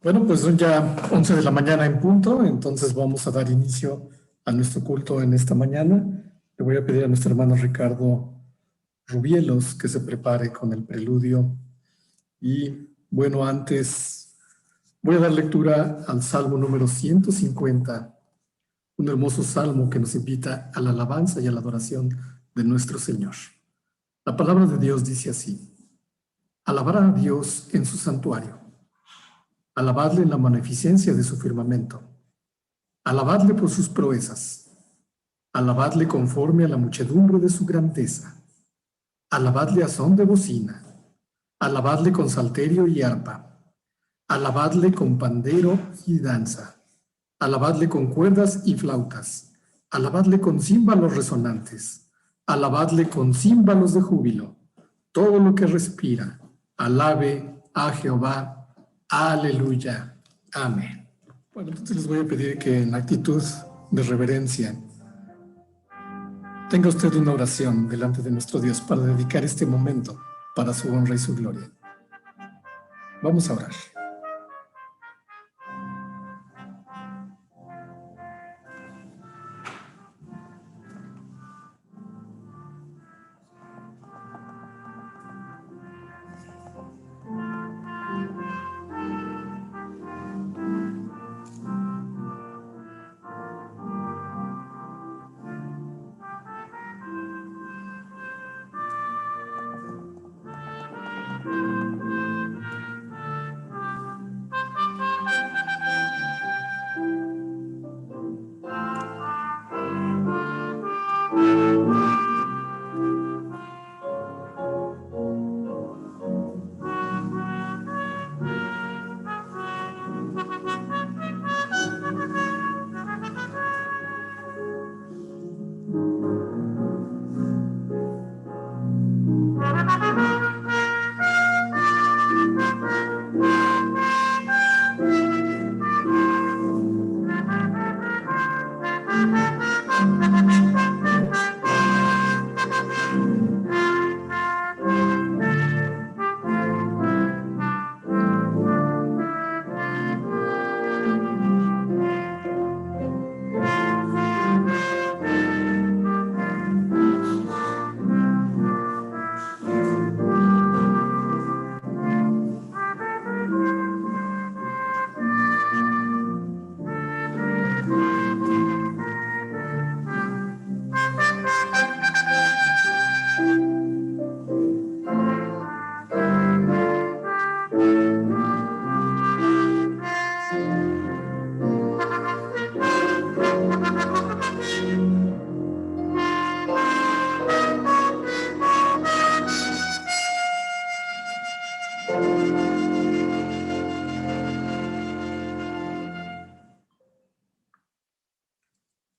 Bueno, pues son ya 11 de la mañana en punto, entonces vamos a dar inicio a nuestro culto en esta mañana. Le voy a pedir a nuestro hermano Ricardo Rubielos que se prepare con el preludio. Y bueno, antes voy a dar lectura al Salmo número 150, un hermoso salmo que nos invita a la alabanza y a la adoración de nuestro Señor. La palabra de Dios dice así: alabará a Dios en su santuario. Alabadle en la magnificencia de su firmamento. Alabadle por sus proezas. Alabadle conforme a la muchedumbre de su grandeza. Alabadle a son de bocina. Alabadle con salterio y arpa. Alabadle con pandero y danza. Alabadle con cuerdas y flautas. Alabadle con címbalos resonantes. Alabadle con címbalos de júbilo. Todo lo que respira, alabe a Jehová. Aleluya. Amén. Bueno, entonces les voy a pedir que en actitud de reverencia tenga usted una oración delante de nuestro Dios para dedicar este momento para su honra y su gloria. Vamos a orar.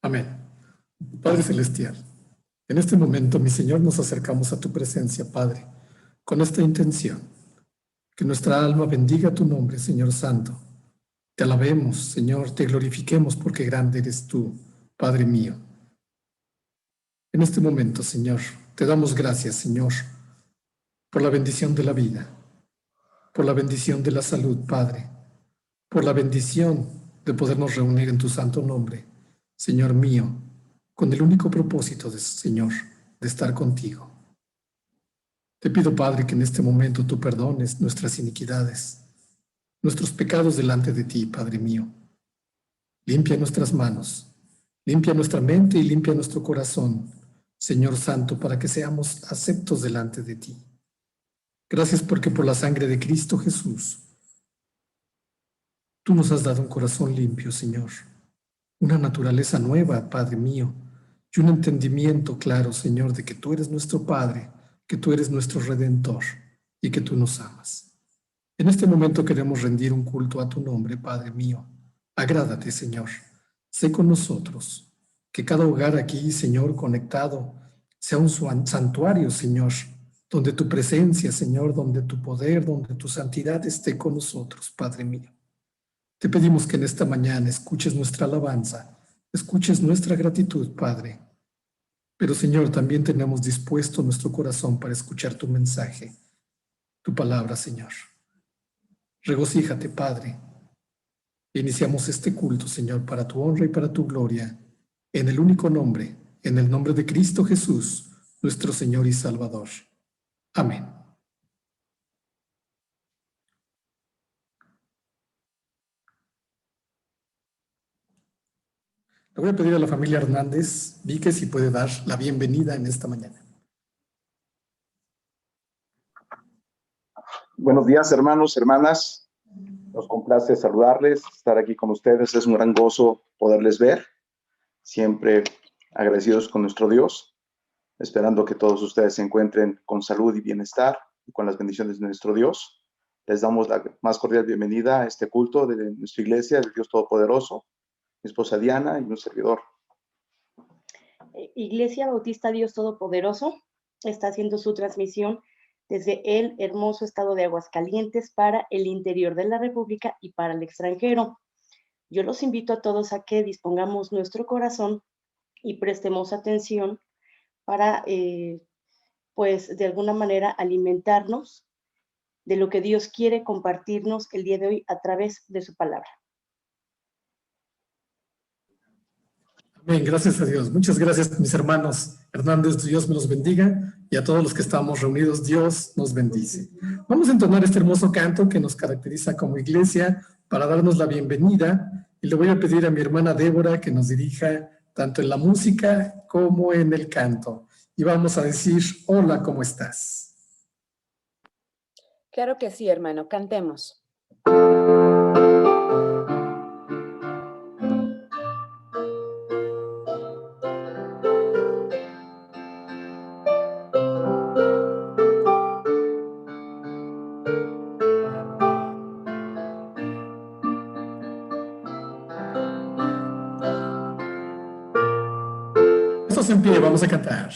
Amén. Padre Celestial, en este momento, mi Señor, nos acercamos a tu presencia, Padre, con esta intención: que nuestra alma bendiga tu nombre, Señor Santo. Te alabemos, Señor, te glorifiquemos porque grande eres tú, Padre mío. En este momento, Señor, te damos gracias, Señor, por la bendición de la vida, por la bendición de la salud, Padre, por la bendición de podernos reunir en tu santo nombre, Señor mío, con el único propósito, Señor, de estar contigo. Te pido, Padre, que en este momento tú perdones nuestras iniquidades, nuestros pecados delante de ti, Padre mío. Limpia nuestras manos, limpia nuestra mente y limpia nuestro corazón, Señor Santo, para que seamos aceptos delante de ti. Gracias porque por la sangre de Cristo Jesús, tú nos has dado un corazón limpio, Señor, una naturaleza nueva, Padre mío, y un entendimiento claro, Señor, de que tú eres nuestro Padre, que tú eres nuestro Redentor y que tú nos amas. En este momento queremos rendir un culto a tu nombre, Padre mío. Agrádate, Señor. Sé con nosotros. Que cada hogar aquí, Señor, conectado, sea un santuario, Señor, donde tu presencia, Señor, donde tu poder, donde tu santidad esté con nosotros, Padre mío. Te pedimos que en esta mañana escuches nuestra alabanza, escuches nuestra gratitud, Padre. Pero, Señor, también tenemos dispuesto nuestro corazón para escuchar tu mensaje, tu palabra, Señor. Regocíjate, Padre. Iniciamos este culto, Señor, para tu honra y para tu gloria, en el único nombre, en el nombre de Cristo Jesús, nuestro Señor y Salvador. Amén. Le voy a pedir a la familia Hernández, Vique, si puede dar la bienvenida en esta mañana. Buenos días, hermanos, hermanas. Nos complace saludarles, estar aquí con ustedes. Es un gran gozo poderles ver. Siempre agradecidos con nuestro Dios, esperando que todos ustedes se encuentren con salud y bienestar y con las bendiciones de nuestro Dios. Les damos la más cordial bienvenida a este culto de nuestra iglesia, del Dios Todopoderoso, mi esposa Diana y un servidor. Iglesia Bautista Dios Todopoderoso está haciendo su transmisión desde el hermoso estado de Aguascalientes para el interior de la República y para el extranjero. Yo los invito a todos a que dispongamos nuestro corazón y prestemos atención para, pues, de alguna manera alimentarnos de lo que Dios quiere compartirnos el día de hoy a través de su palabra. Amén, gracias a Dios. Muchas gracias, mis hermanos Hernández. Dios me los bendiga y a todos los que estamos reunidos, Dios nos bendice. Vamos a entonar este hermoso canto que nos caracteriza como iglesia para darnos la bienvenida y le voy a pedir a mi hermana Débora que nos dirija tanto en la música como en el canto. Y vamos a decir, hola, ¿cómo estás? Claro que sí, hermano, cantemos. Estos en pie, vamos a cantar.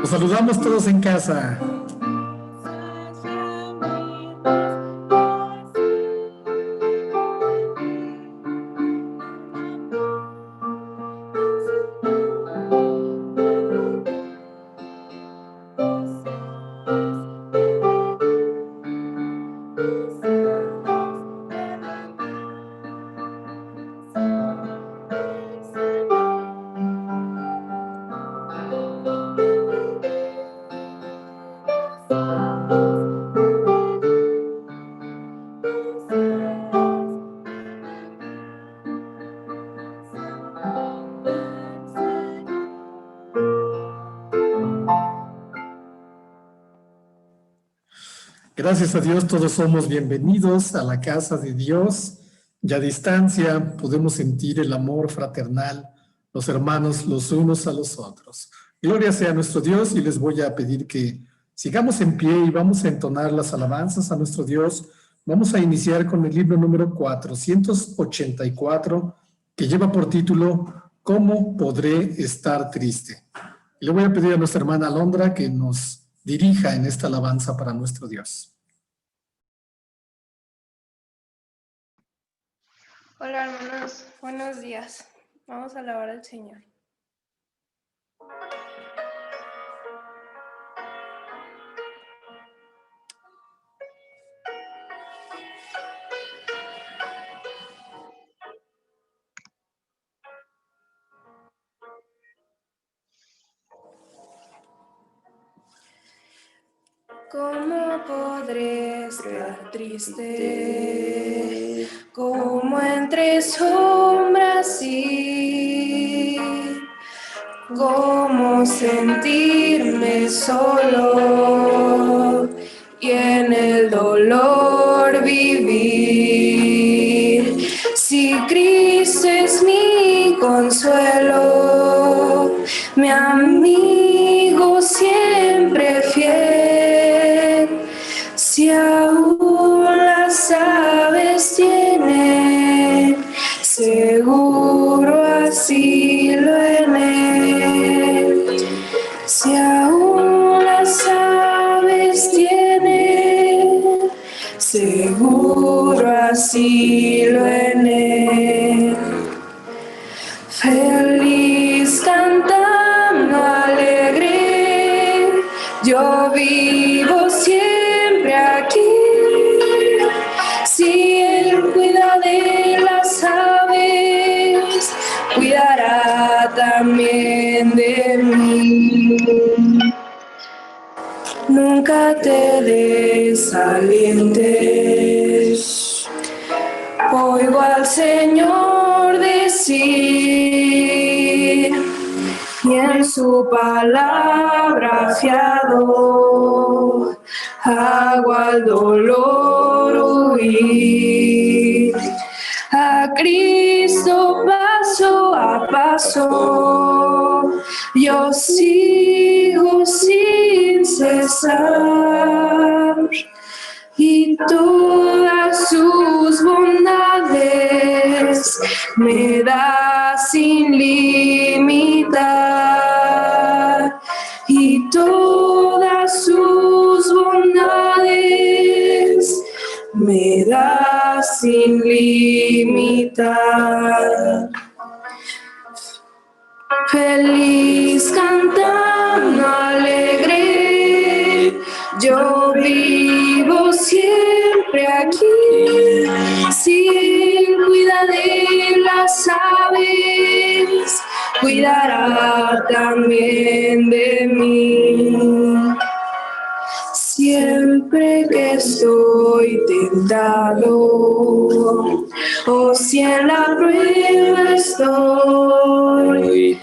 Nos saludamos todos en casa. Gracias a Dios todos somos bienvenidos a la casa de Dios y a distancia podemos sentir el amor fraternal, los hermanos los unos a los otros. Gloria sea a nuestro Dios y les voy a pedir que sigamos en pie y vamos a entonar las alabanzas a nuestro Dios. Vamos a iniciar con el libro número 484 que lleva por título ¿Cómo podré estar triste? Y le voy a pedir a nuestra hermana Alondra que nos dirija en esta alabanza para nuestro Dios. Hola hermanos, buenos días. Vamos a alabar al Señor. ¿Cómo podré estar triste? Como entre sombras ir. ¿Cómo sentirme solo y en el dolor vivir. Si Cristo es mi consuelo, mi amigo siempre fiel, si aún las aves tienen seguro asilo en él, si aún las aves tienen seguro asilo en él. Feliz cantando alegre, yo vivo siempre aquí. Si Él cuida de las aves, cuidará también de mí. Nunca te desalientes, oigo al Señor decir, y en su palabra fiado, hago al dolor huir. A Cristo paso a paso, yo sigo sin cesar, y todas sus bondades me da sin limitar, y todas sus bondades me da sin limitar. Feliz cantando alegre, yo vivo siempre aquí. Si Él cuida de las aves, cuidará también de mí. Siempre que estoy tentado, o si en la prueba estoy,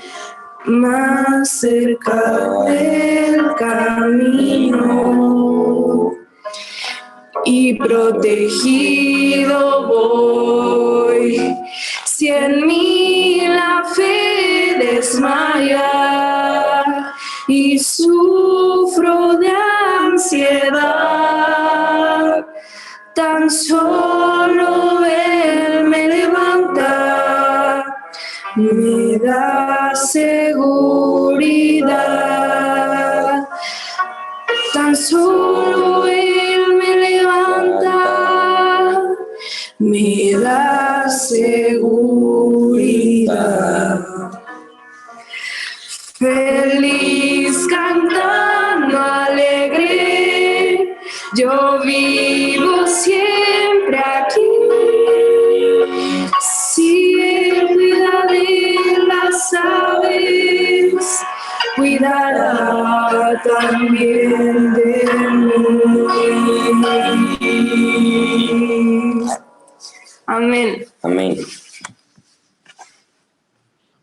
más cerca del camino y protegido voy. Si en mí la fe desmaya y sufro de ansiedad, tan solo Él me levanta, me da seguridad. Tan solo Él me levanta, me da seguridad. Feliz cantando alegre, yo vivo siempre aquí. Si Él cuida de las aves, cuidará también de mí. Amén. Amén.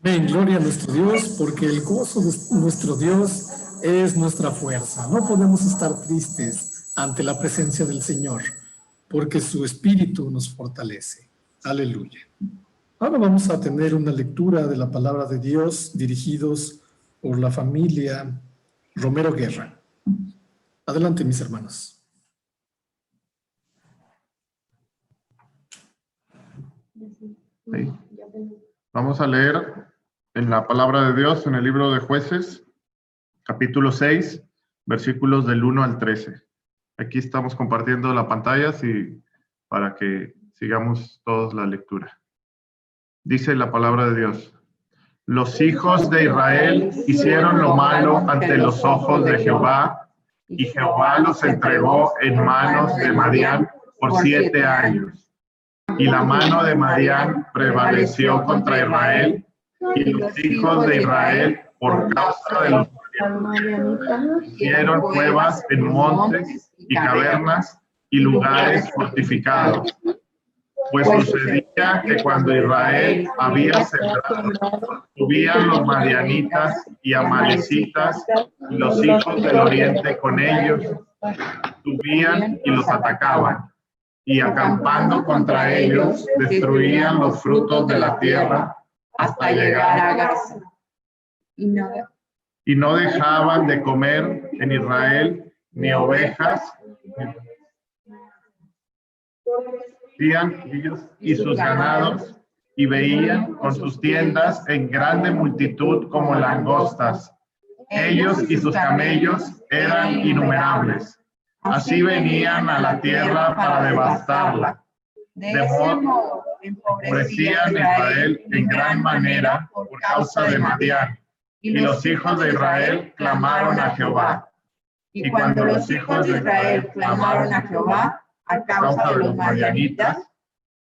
Amén, gloria a nuestro Dios, porque el gozo de nuestro Dios es nuestra fuerza. No podemos estar tristes ante la presencia del Señor, porque su Espíritu nos fortalece. Aleluya. Ahora vamos a tener una lectura de la palabra de Dios dirigidos por la familia Romero Guerra. Adelante, mis hermanos. Sí. Vamos a leer en la palabra de Dios en el libro de Jueces, capítulo 6, versículos del 1 al 13. Aquí estamos compartiendo la pantalla para que sigamos todos la lectura. Dice la palabra de Dios: los hijos de Israel hicieron lo malo ante los ojos de Jehová, y Jehová los entregó en manos de Madián por 7 años. Y la mano de Madián prevaleció contra Israel, y los hijos de Israel, por causa de los madianitas, hicieron cuevas en montes y cavernas y lugares fortificados. Pues sucedía que cuando Israel había sembrado, subían los madianitas y amalecitas y los hijos del oriente con ellos, subían y los atacaban, y acampando contra ellos, destruían los frutos de la tierra hasta llegar a Gaza. Y no dejaban de comer en Israel ni ovejas, ellos y sus ganados, y veían con sus tiendas en grande multitud como langostas. Ellos y sus camellos eran innumerables. Así venían a la tierra para devastarla. De modo empobrecían a Israel en gran manera por causa de Madián. Y los hijos de Israel clamaron a Jehová. Y cuando los hijos de Israel clamaron a Jehová a causa de los madianitas,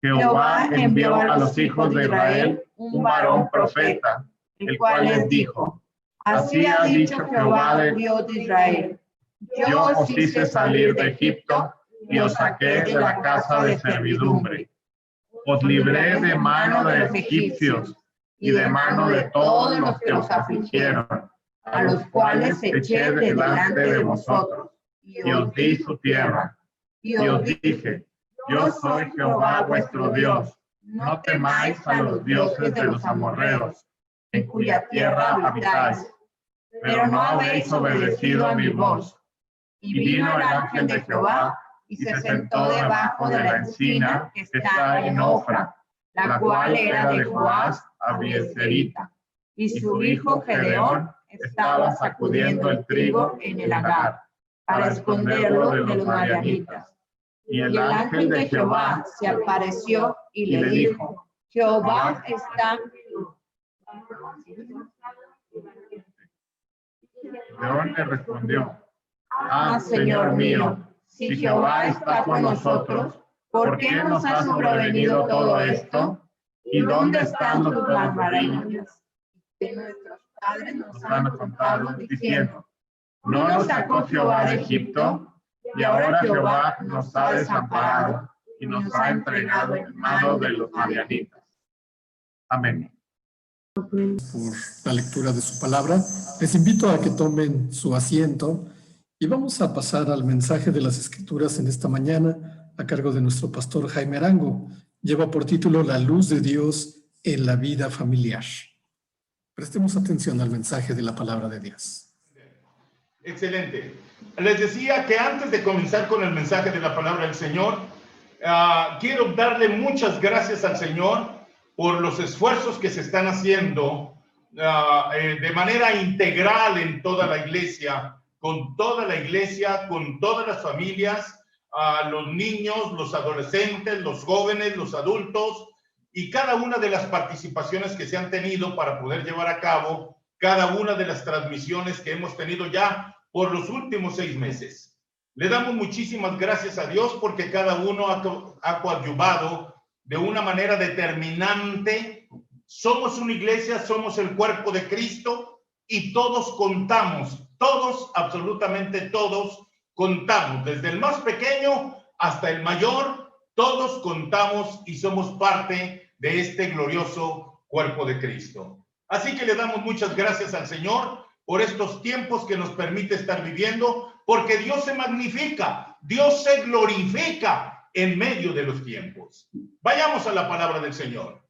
Jehová envió a los hijos de Israel un varón profeta, el cual les dijo: Así ha dicho Jehová, Dios de Israel: Yo os hice salir de Egipto y os saqué de la casa de servidumbre. Os libré de mano de los egipcios y de mano de todos los que os afligieron, a los cuales eché delante de vosotros, y os di su tierra. Y os dije: Yo soy Jehová vuestro Dios. No temáis a los dioses de los amorreos, en cuya tierra habitáis. Pero no habéis obedecido a mi voz. Y vino el ángel de Jehová y se sentó debajo de la encina que está en Ofra, la cual era de Joás Abiezerita. Y su hijo Gedeón estaba sacudiendo el trigo en el lagar, para esconderlo de los madianitas. Y el ángel de Jehová se apareció y le dijo: Jehová está... Gedeón le respondió: Señor mío, si Jehová está con nosotros, ¿por qué nos ha sobrevenido todo esto? ¿Y dónde están los maravillas que nuestros padres nos han contado, diciendo: ¿no nos sacó Jehová de Egipto? Y ahora Jehová nos ha desamparado y nos ha entregado en manos de los madianitas. Amén. Por la lectura de su palabra, les invito a que tomen su asiento y vamos a pasar al mensaje de las Escrituras en esta mañana a cargo de nuestro pastor Jaime Arango. Lleva por título La luz de Dios en la vida familiar. Prestemos atención al mensaje de la palabra de Dios. Excelente. Les decía que antes de comenzar con el mensaje de la palabra del Señor, quiero darle muchas gracias al Señor por los esfuerzos que se están haciendo de manera integral en toda la iglesia, con todas las familias, los niños, los adolescentes, los jóvenes, los adultos, y cada una de las participaciones que se han tenido para poder llevar a cabo cada una de las transmisiones que hemos tenido ya por los últimos 6 meses. Le damos muchísimas gracias a Dios porque cada uno ha coadyuvado de una manera determinante. Somos una iglesia, somos el cuerpo de Cristo y todos contamos, todos, absolutamente todos contamos, desde el más pequeño hasta el mayor, todos contamos y somos parte de este glorioso cuerpo de Cristo. Así que le damos muchas gracias al Señor por estos tiempos que nos permite estar viviendo, porque Dios se magnifica, Dios se glorifica en medio de los tiempos. Vayamos a la palabra del Señor.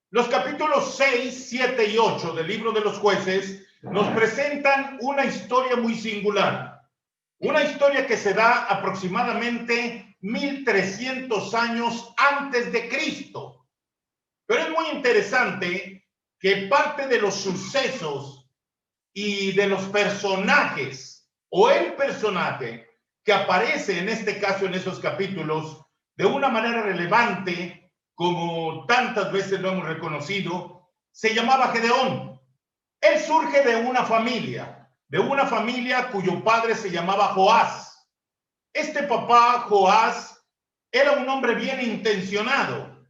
Los capítulos 6, 7 y 8 del libro de los Jueces nos presentan una historia muy singular. Una historia que se da aproximadamente 1300 años antes de Cristo. Pero es muy interesante que parte de los sucesos y de los personajes, o el personaje que aparece en este caso en esos capítulos, de una manera relevante, como tantas veces lo hemos reconocido, se llamaba Gedeón. Él surge de una familia cuyo padre se llamaba Joás. Este papá, Joás, era un hombre bien intencionado,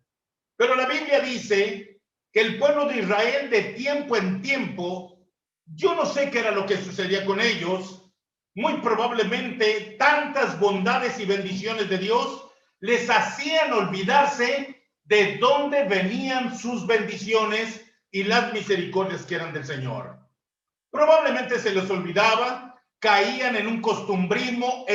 pero la Biblia dice que el pueblo de Israel de tiempo en tiempo, yo no sé qué era lo que sucedía con ellos, muy probablemente tantas bondades y bendiciones de Dios les hacían olvidarse de dónde venían sus bendiciones y las misericordias que eran del Señor. Probablemente se les olvidaba caían en un costumbrismo,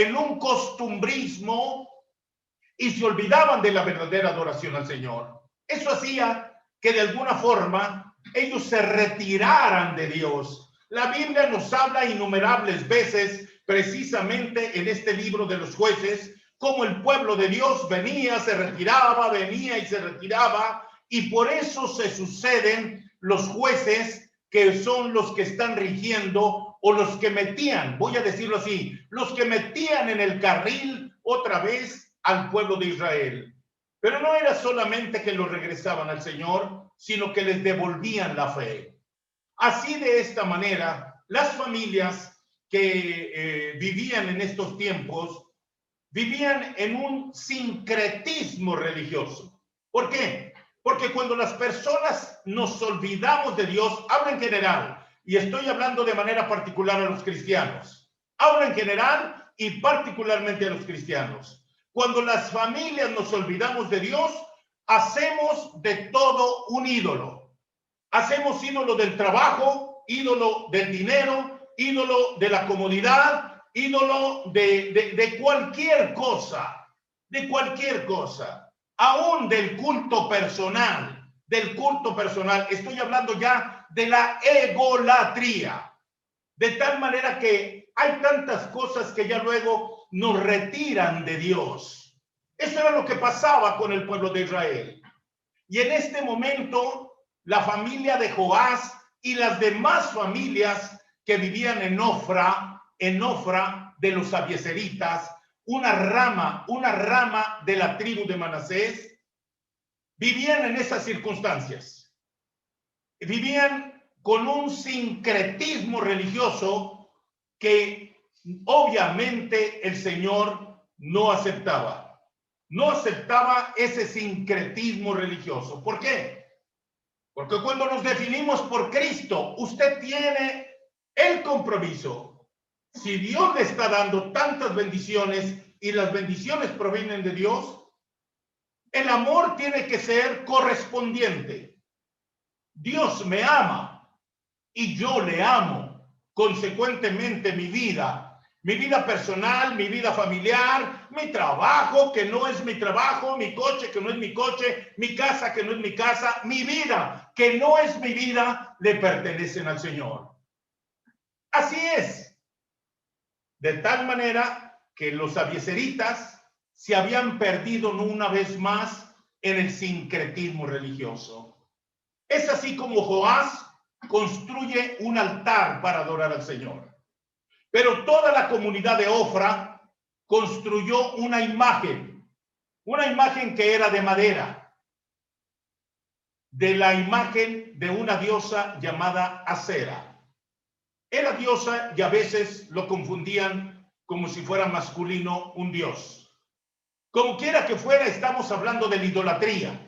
y se olvidaban de la verdadera adoración al Señor. Eso hacía que de alguna forma ellos se retiraran de Dios. La Biblia nos habla innumerables veces, precisamente en este libro de los Jueces, cómo el pueblo de Dios venía, se retiraba, venía y se retiraba, y por eso se suceden los jueces que son los que están rigiendo, o los que metían, voy a decirlo así, los que metían en el carril otra vez al pueblo de Israel. Pero no era solamente que los regresaban al Señor, sino que les devolvían la fe. Así, de esta manera, las familias que vivían en estos tiempos vivían en un sincretismo religioso. ¿Por qué? Porque cuando las personas nos olvidamos de Dios, hablo en general, y estoy hablando de manera particular a los cristianos, hablo en general y particularmente a los cristianos. Cuando las familias nos olvidamos de Dios, hacemos de todo un ídolo. Hacemos ídolo del trabajo, ídolo del dinero, ídolo de la comodidad, ídolo de cualquier cosa, aún del culto personal, estoy hablando ya de la egolatría, de tal manera que hay tantas cosas que ya luego nos retiran de Dios. Eso era lo que pasaba con el pueblo de Israel. Y en este momento, la familia de Joás y las demás familias que vivían en Ofra de los abiezeritas, una rama de la tribu de Manasés, vivían en esas circunstancias. Vivían con un sincretismo religioso que obviamente el Señor no aceptaba. No aceptaba ese sincretismo religioso. ¿Por qué? Porque cuando nos definimos por Cristo, usted tiene el compromiso. Si Dios le está dando tantas bendiciones y las bendiciones provienen de Dios, el amor tiene que ser correspondiente. Dios me ama y yo le amo. Consecuentemente, mi vida personal, mi vida familiar, mi trabajo que no es mi trabajo, mi coche que no es mi coche, mi casa que no es mi casa, mi vida que no es mi vida, le pertenecen al Señor. Así es. De tal manera que los abiezeritas se habían perdido una vez más en el sincretismo religioso. Es así como Joás construye un altar para adorar al Señor. Pero toda la comunidad de Ofra construyó una imagen que era de madera, de la imagen de una diosa llamada Acera. Era diosa y a veces lo confundían como si fuera masculino un dios. Como quiera que fuera, estamos hablando de la idolatría,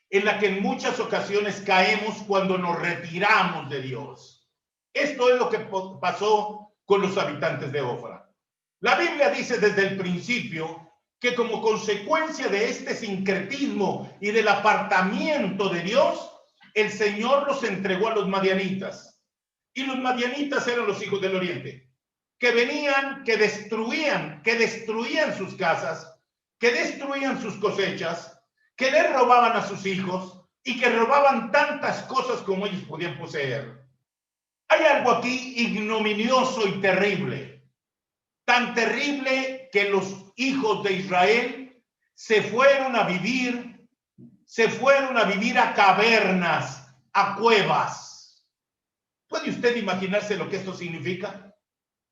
en la que en muchas ocasiones caemos cuando nos retiramos de Dios. Esto es lo que pasó con los habitantes de Ofra. La Biblia dice desde el principio que como consecuencia de este sincretismo y del apartamiento de Dios, el Señor los entregó a los madianitas. Y los madianitas eran los hijos del oriente, que venían, que destruían sus casas, que destruían sus cosechas, que les robaban a sus hijos y que robaban tantas cosas como ellos podían poseer. Hay algo aquí ignominioso y terrible, tan terrible que los hijos de Israel se fueron a vivir a cavernas, a cuevas. ¿Puede usted imaginarse lo que esto significa?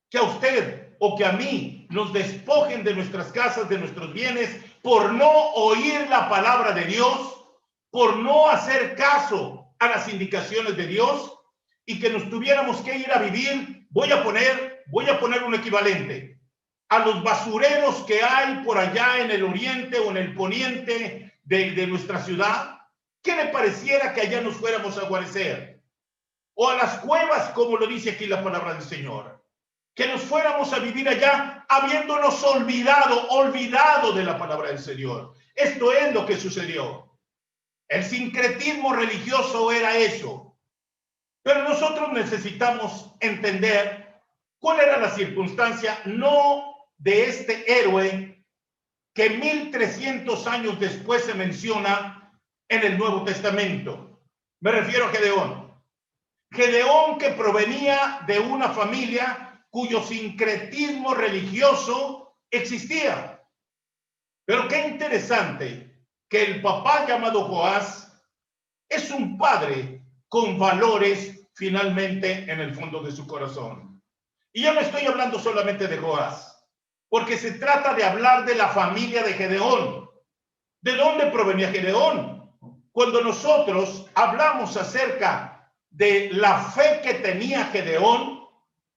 Que a usted o que a mí nos despojen de nuestras casas, de nuestros bienes, por no oír la palabra de Dios, por no hacer caso a las indicaciones de Dios, y que nos tuviéramos que ir a vivir, voy a poner un equivalente, a los basureros que hay por allá en el oriente o en el poniente de nuestra ciudad. ¿Qué le pareciera que allá nos fuéramos a guarecer? O a las cuevas, como lo dice aquí la palabra del Señor, que nos fuéramos a vivir allá habiéndonos olvidado de la palabra del Señor. Esto es lo que sucedió. El sincretismo religioso era eso. Pero nosotros necesitamos entender ¿Cuál era la circunstancia? No de este héroe que 1300 años después se menciona en el Nuevo Testamento. Me refiero a Gedeón. Gedeón, que provenía de una familia cuyo sincretismo religioso existía. Pero qué interesante que el papá llamado Joás es un padre con valores finalmente en el fondo de su corazón. Y yo no estoy hablando solamente de Joás, porque se trata de hablar de la familia de Gedeón. ¿De dónde provenía Gedeón? Cuando nosotros hablamos acerca de la fe que tenía Gedeón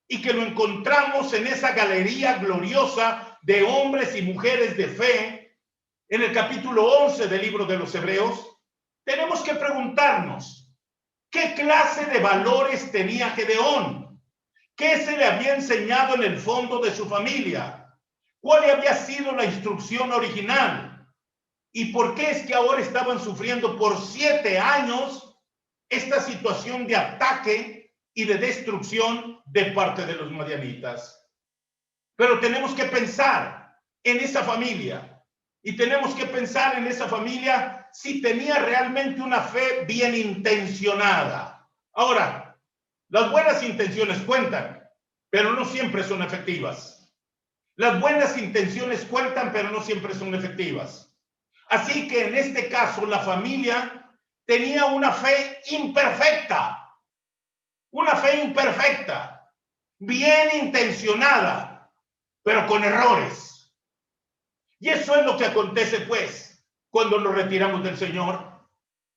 y que lo encontramos en esa galería gloriosa de hombres y mujeres de fe, en el capítulo 11 del libro de los Hebreos, tenemos que preguntarnos, ¿qué clase de valores tenía Gedeón? ¿Qué se le había enseñado en el fondo de su familia? ¿Cuál había sido la instrucción original? ¿Y por qué es que ahora estaban sufriendo por 7 años esta situación de ataque y de destrucción de parte de los madianitas? Pero tenemos que pensar en esa familia, y tenemos que pensar en esa familia si tenía realmente una fe bien intencionada. Ahora, las buenas intenciones cuentan, pero no siempre son efectivas. Las buenas intenciones cuentan, pero no siempre son efectivas. Así que en este caso, la familia tenía una fe imperfecta, bien intencionada, pero con errores. Y eso es lo que acontece, pues, cuando nos retiramos del Señor.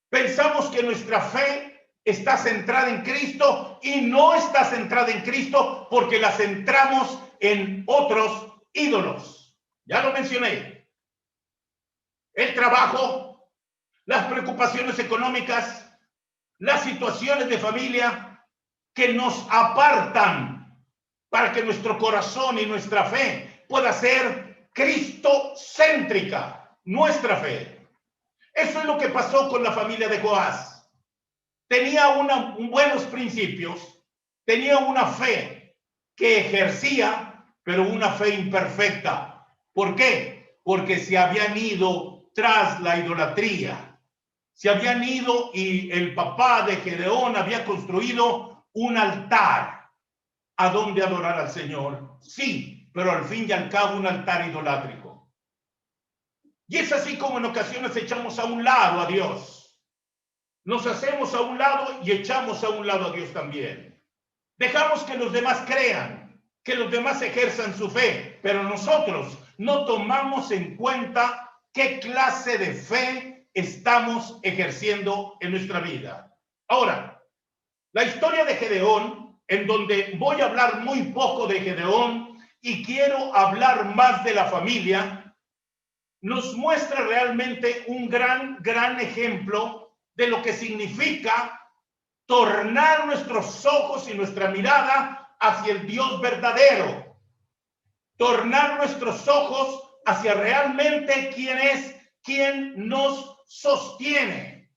Pensamos que nuestra fe está centrada en Cristo y no está centrada en Cristo porque la centramos en otros ídolos. Ya lo mencioné. El trabajo, las preocupaciones económicas, las situaciones de familia que nos apartan para que nuestro corazón y nuestra fe pueda ser cristocéntrica, nuestra fe. Eso es lo que pasó con la familia de Joás. Tenía buenos principios, tenía una fe que ejercía, pero una fe imperfecta. ¿Por qué? Porque se habían ido tras la idolatría. Se habían ido y el papá de Gedeón había construido un altar a donde adorar al Señor. Sí, pero al fin y al cabo un altar idolátrico. Y es así como en ocasiones echamos a un lado a Dios. Nos hacemos a un lado y echamos a un lado a Dios también. Dejamos que los demás crean, que los demás ejerzan su fe, pero nosotros no tomamos en cuenta qué clase de fe estamos ejerciendo en nuestra vida. Ahora, la historia de Gedeón, en donde voy a hablar muy poco de Gedeón y quiero hablar más de la familia, nos muestra realmente un gran ejemplo de lo que significa tornar nuestros ojos y nuestra mirada hacia el Dios verdadero. Tornar nuestros ojos hacia realmente quién es, quién nos sostiene.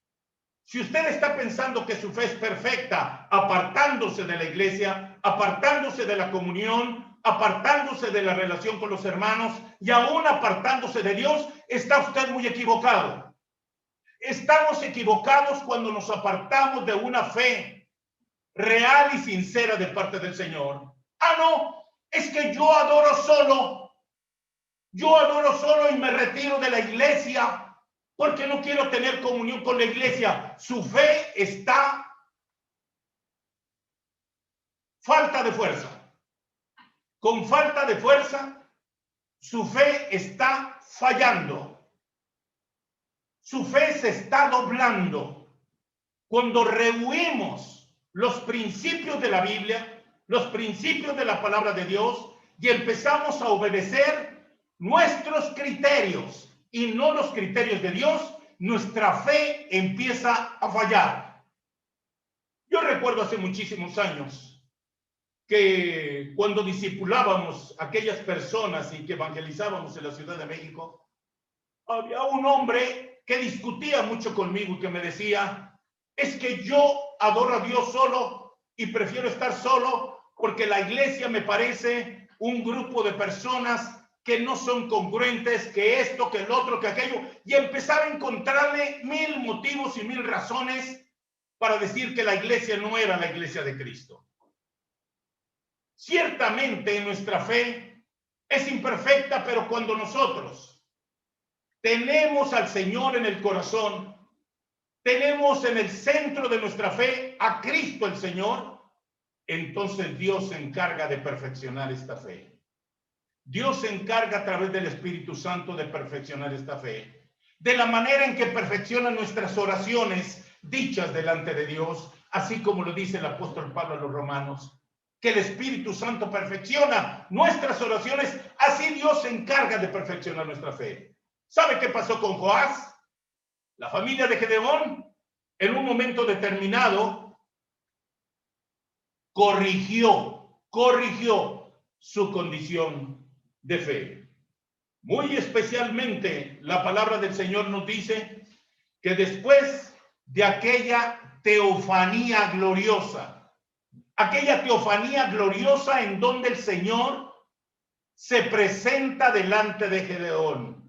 Si usted está pensando que su fe es perfecta, apartándose de la iglesia, apartándose de la comunión, apartándose de la relación con los hermanos y aún apartándose de Dios, está usted muy equivocado. Estamos equivocados cuando nos apartamos de una fe real y sincera de parte del Señor. Ah, no, es que yo adoro solo y me retiro de la iglesia porque no quiero tener comunión con la iglesia. Su fe está falta de fuerza. Con falta de fuerza, su fe está fallando. Su fe se está doblando. Cuando rehuimos los principios de la Biblia, los principios de la palabra de Dios, y empezamos a obedecer nuestros criterios y no los criterios de Dios, nuestra fe empieza a fallar. Yo recuerdo hace muchísimos años que cuando discipulábamos a aquellas personas y que evangelizábamos en la Ciudad de México, había un hombre que discutía mucho conmigo y que me decía, es que yo adoro a Dios solo y prefiero estar solo porque la iglesia me parece un grupo de personas que no son congruentes, que esto, que el otro, que aquello, y empezar a encontrarle 1000 motivos y 1000 razones para decir que la iglesia no era la iglesia de Cristo. Ciertamente nuestra fe es imperfecta, pero cuando nosotros tenemos al Señor en el corazón, tenemos en el centro de nuestra fe a Cristo el Señor, entonces Dios se encarga de perfeccionar esta fe. Dios se encarga a través del Espíritu Santo de perfeccionar esta fe. De la manera en que perfecciona nuestras oraciones dichas delante de Dios, así como lo dice el apóstol Pablo a los romanos, que el Espíritu Santo perfecciona nuestras oraciones, así Dios se encarga de perfeccionar nuestra fe. ¿Sabe qué pasó con Joás? La familia de Gedeón, en un momento determinado, corrigió su condición de fe. Muy especialmente, la palabra del Señor nos dice que después de aquella teofanía gloriosa en donde el Señor se presenta delante de Gedeón,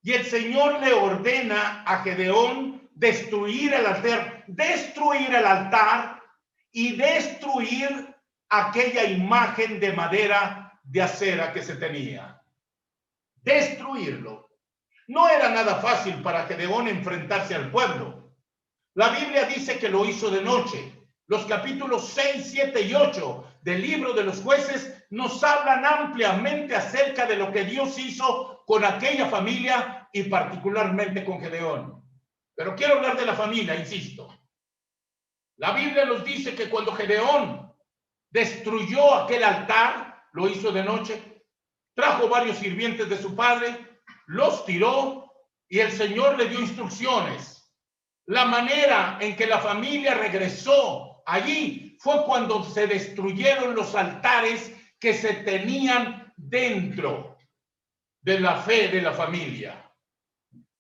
y el Señor le ordena a Gedeón destruir el altar y destruir aquella imagen de madera de acera que se tenía. Destruirlo. No era nada fácil para Gedeón enfrentarse al pueblo. La Biblia dice que lo hizo de noche. Los capítulos 6, 7 y 8 del libro de los Jueces nos hablan ampliamente acerca de lo que Dios hizo con aquella familia y particularmente con Gedeón. Pero quiero hablar de la familia, insisto. La Biblia nos dice que cuando Gedeón destruyó aquel altar, lo hizo de noche, trajo varios sirvientes de su padre, los tiró y el Señor le dio instrucciones. La manera en que la familia regresó allí fue cuando se destruyeron los altares que se tenían dentro de la fe de la familia.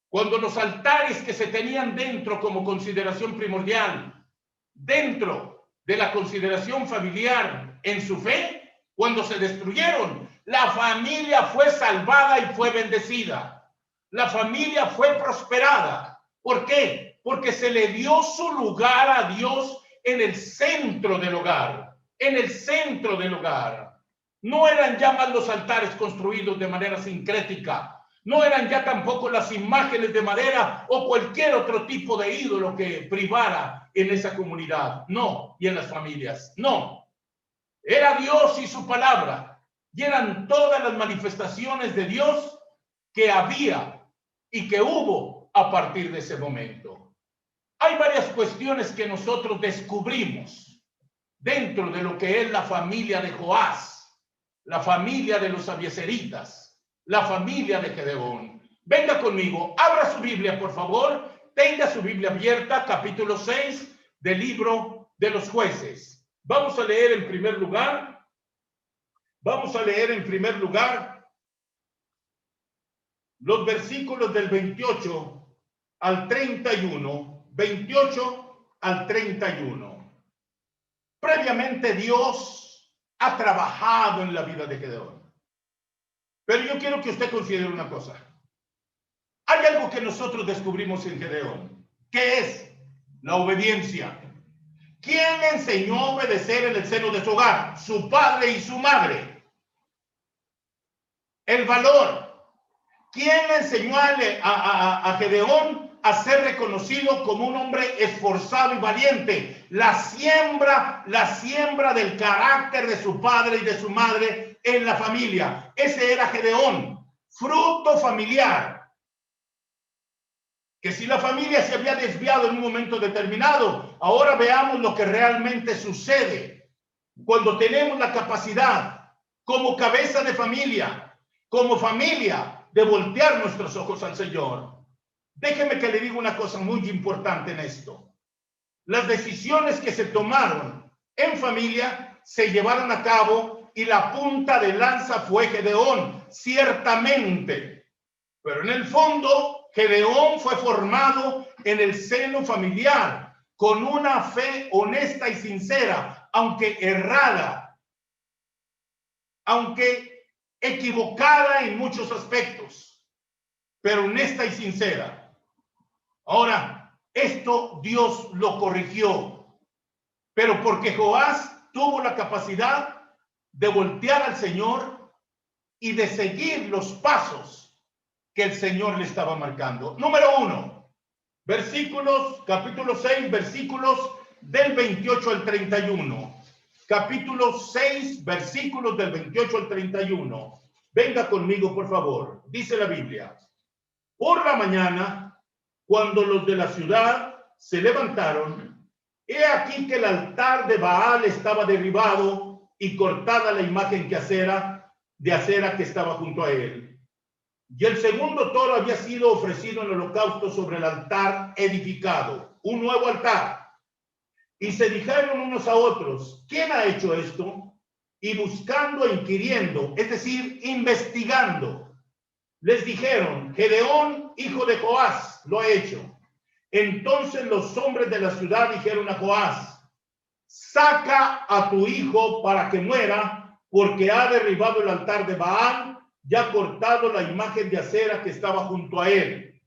Cuando los altares que se tenían dentro como consideración primordial, dentro de la consideración familiar en su fe, cuando se destruyeron, la familia fue salvada y fue bendecida. La familia fue prosperada. ¿Por qué? Porque se le dio su lugar a Dios en el centro del hogar. En el centro del hogar. No eran ya más los altares construidos de manera sincrética. No eran ya tampoco las imágenes de madera o cualquier otro tipo de ídolo que privara en esa comunidad. No, y en las familias. No. Era Dios y su palabra. Y eran todas las manifestaciones de Dios que había y que hubo a partir de ese momento. Hay varias cuestiones que nosotros descubrimos dentro de lo que es la familia de Joás, la familia de los abiezeritas, la familia de Gedeón. Venga conmigo, abra su Biblia, por favor, tenga su Biblia abierta, capítulo 6 del libro de los Jueces. Vamos a leer en primer lugar los versículos del 28 al 31, 28 al 31. Previamente Dios ha trabajado en la vida de Gedeón. Pero yo quiero que usted considere una cosa. Hay algo que nosotros descubrimos en Gedeón, que es la obediencia. ¿Quién le enseñó a obedecer en el seno de su hogar? Su padre y su madre. El valor. ¿Quién le enseñó a Gedeón a ser reconocido como un hombre esforzado y valiente? La siembra del carácter de su padre y de su madre en la familia. Ese era Gedeón, fruto familiar. Que si la familia se había desviado en un momento determinado, ahora veamos lo que realmente sucede cuando tenemos la capacidad como cabeza de familia, como familia, de voltear nuestros ojos al Señor. Déjeme que le diga una cosa muy importante en esto. Las decisiones que se tomaron en familia se llevaron a cabo y la punta de lanza fue Gedeón, ciertamente. Pero en el fondo, Gedeón fue formado en el seno familiar con una fe honesta y sincera, aunque errada, aunque equivocada en muchos aspectos, pero honesta y sincera. Ahora, esto Dios lo corrigió, pero porque Joás tuvo la capacidad de voltear al Señor y de seguir los pasos que el Señor le estaba marcando. Número 1, capítulo 6, versículos del 28 al 31. Capítulo 6, versículos del 28 al 31. Venga conmigo, por favor. Dice la Biblia: por la mañana, cuando los de la ciudad se levantaron, he aquí que el altar de Baal estaba derribado y cortada la imagen de acera que estaba junto a él. Y el segundo toro había sido ofrecido en holocausto sobre el altar edificado, un nuevo altar. Y se dijeron unos a otros: ¿quién ha hecho esto? Y buscando, inquiriendo, es decir, investigando, les dijeron: Gedeón, hijo de Joás, lo ha hecho. Entonces los hombres de la ciudad dijeron a Joás: saca a tu hijo para que muera, porque ha derribado el altar de Baal y ha cortado la imagen de acera que estaba junto a él.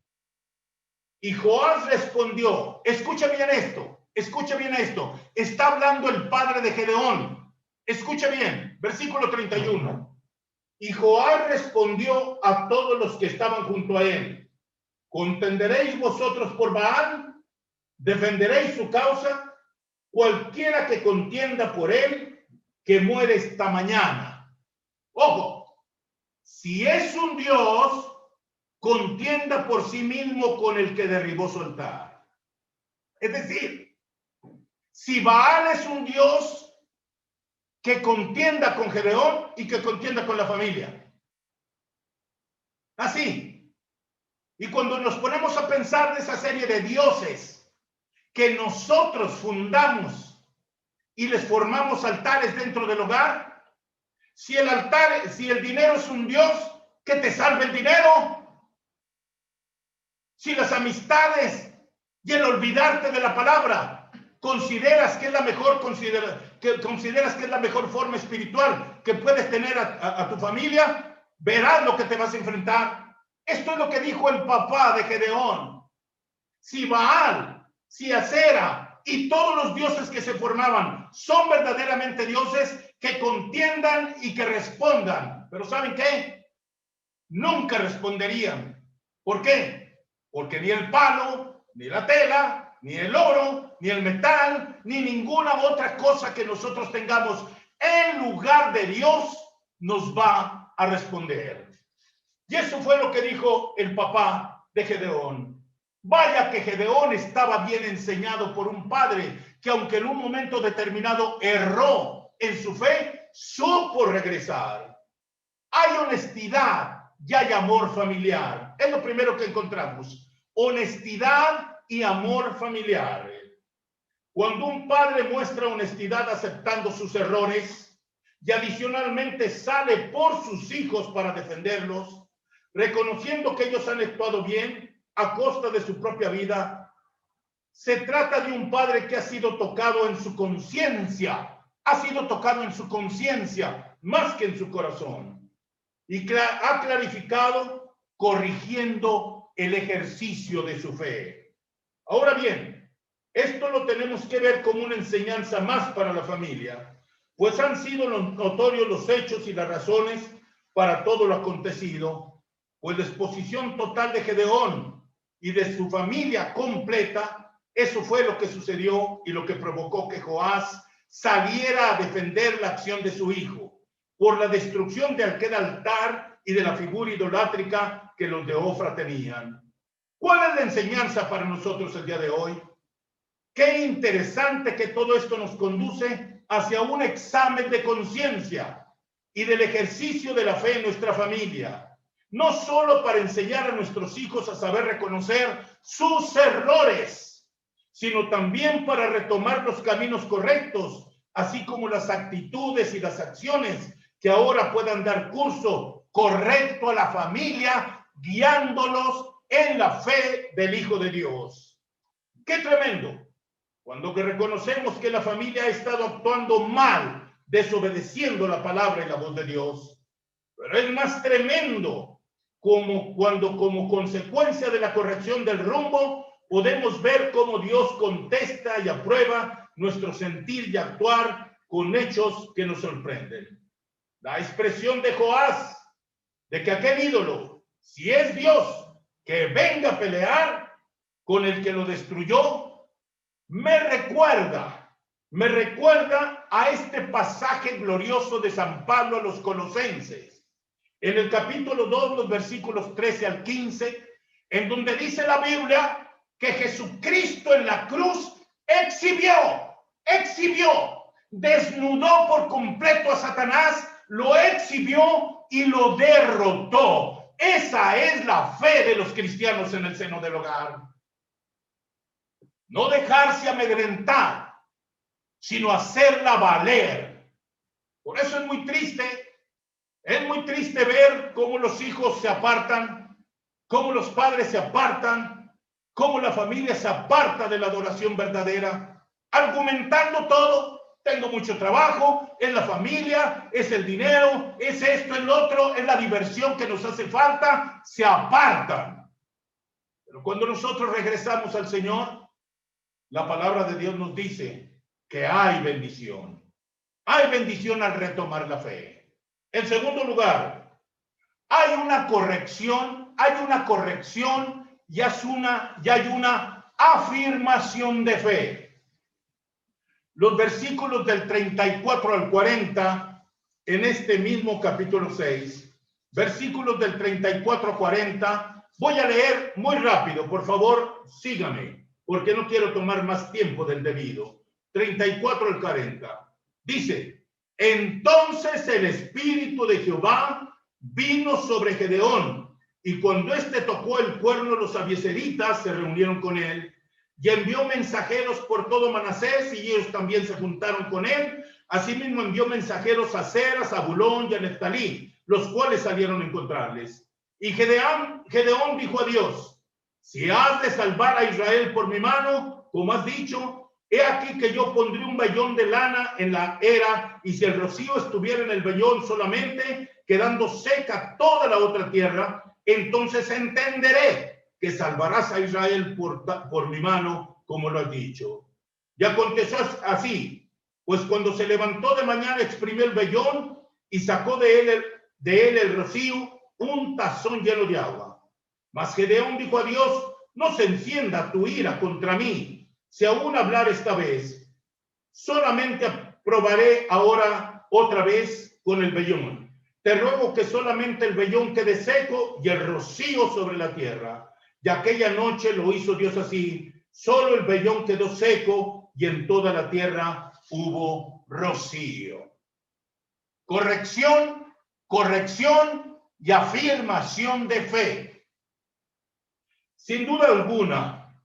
Y Joás respondió, escucha bien esto, está hablando el padre de Gedeón, escucha bien, versículo 31. Y Joás respondió a todos los que estaban junto a él: ¿contenderéis vosotros por Baal? ¿Defenderéis su causa? Cualquiera que contienda por él, que muere esta mañana. Ojo, si es un Dios, contienda por sí mismo con el que derribó su altar. Es decir, si Baal es un Dios, que contienda con Gedeón y que contienda con la familia. Así. Y cuando nos ponemos a pensar de esa serie de dioses que nosotros fundamos y les formamos altares dentro del hogar, si el dinero es un Dios, que te salve el dinero. Si las amistades y el olvidarte de la palabra consideras que es la mejor forma espiritual que puedes tener a tu familia, verás lo que te vas a enfrentar. Esto es lo que dijo el papá de Gedeón. Si Baal, si Acera y todos los dioses que se formaban son verdaderamente dioses, que contiendan y que respondan. Pero ¿saben qué? Nunca responderían. ¿Por qué? Porque ni el palo, ni la tela, ni el oro, ni el metal, ni ninguna otra cosa que nosotros tengamos en lugar de Dios nos va a responder. Y eso fue lo que dijo el papá de Gedeón. Vaya que Gedeón estaba bien enseñado por un padre que, aunque en un momento determinado erró en su fe, supo regresar. Hay honestidad y hay amor familiar. Es lo primero que encontramos. Honestidad y amor familiar. Cuando un padre muestra honestidad aceptando sus errores y adicionalmente sale por sus hijos para defenderlos, reconociendo que ellos han actuado bien a costa de su propia vida, se trata de un padre que ha sido tocado en su conciencia, más que en su corazón, y ha clarificado corrigiendo el ejercicio de su fe. Ahora bien, esto lo tenemos que ver como una enseñanza más para la familia, pues han sido notorios los hechos y las razones para todo lo acontecido, pues la exposición total de Gedeón y de su familia completa, eso fue lo que sucedió y lo que provocó que Joás saliera a defender la acción de su hijo por la destrucción de aquel altar y de la figura idolátrica que los de Ofra tenían. ¿Cuál es la enseñanza para nosotros el día de hoy? Qué interesante que todo esto nos conduce hacia un examen de conciencia y del ejercicio de la fe en nuestra familia. No solo para enseñar a nuestros hijos a saber reconocer sus errores, sino también para retomar los caminos correctos, así como las actitudes y las acciones que ahora puedan dar curso correcto a la familia, guiándolos en la fe del Hijo de Dios. ¡Qué tremendo! Cuando que reconocemos que la familia ha estado actuando mal desobedeciendo la palabra y la voz de Dios. Pero es más tremendo cuando como consecuencia de la corrección del rumbo podemos ver cómo Dios contesta y aprueba nuestro sentir y actuar con hechos que nos sorprenden. La expresión de Joás, de que aquel ídolo, si es Dios, que venga a pelear con el que lo destruyó, me recuerda a este pasaje glorioso de San Pablo a los Colosenses, en el capítulo 2, los versículos 13 al 15, en donde dice la Biblia que Jesucristo en la cruz exhibió, desnudó por completo a Satanás, lo exhibió y lo derrotó. Esa es la fe de los cristianos en el seno del hogar. No dejarse amedrentar, sino hacerla valer. Por eso es muy triste ver cómo los hijos se apartan, cómo los padres se apartan, cómo la familia se aparta de la adoración verdadera, argumentando todo. Tengo mucho trabajo, es la familia, es el dinero, es esto, es lo otro, es la diversión que nos hace falta. Se apartan. Pero cuando nosotros regresamos al Señor, la palabra de Dios nos dice que hay bendición. Hay bendición al retomar la fe. En segundo lugar, hay una corrección y hay una afirmación de fe. Los versículos del 34 al 40, en este mismo capítulo 6, versículos del 34 al 40, voy a leer muy rápido, por favor, sígame, porque no quiero tomar más tiempo del debido. 34 al 40, dice: entonces el Espíritu de Jehová vino sobre Gedeón, y cuando éste tocó el cuerno, los abiezeritas se reunieron con él, y envió mensajeros por todo Manasés, y ellos también se juntaron con él. Asimismo envió mensajeros a Aser, a Zabulón y a Neftalí, los cuales salieron a encontrarles. Y Gedeón dijo a Dios: si has de salvar a Israel por mi mano, como has dicho, he aquí que yo pondré un vellón de lana en la era, y si el rocío estuviera en el vellón solamente, quedando seca toda la otra tierra, entonces entenderé que salvarás a Israel por mi mano, como lo has dicho. Y aconteció así, pues cuando se levantó de mañana, exprimió el vellón y sacó de él el rocío, un tazón lleno de agua. Mas Gedeón dijo a Dios: no se encienda tu ira contra mí, si aún hablar esta vez. Solamente probaré ahora otra vez con el vellón. Te ruego que solamente el vellón quede seco y el rocío sobre la tierra. Y aquella noche lo hizo Dios así. Solo el vellón quedó seco y en toda la tierra hubo rocío. Corrección y afirmación de fe. Sin duda alguna,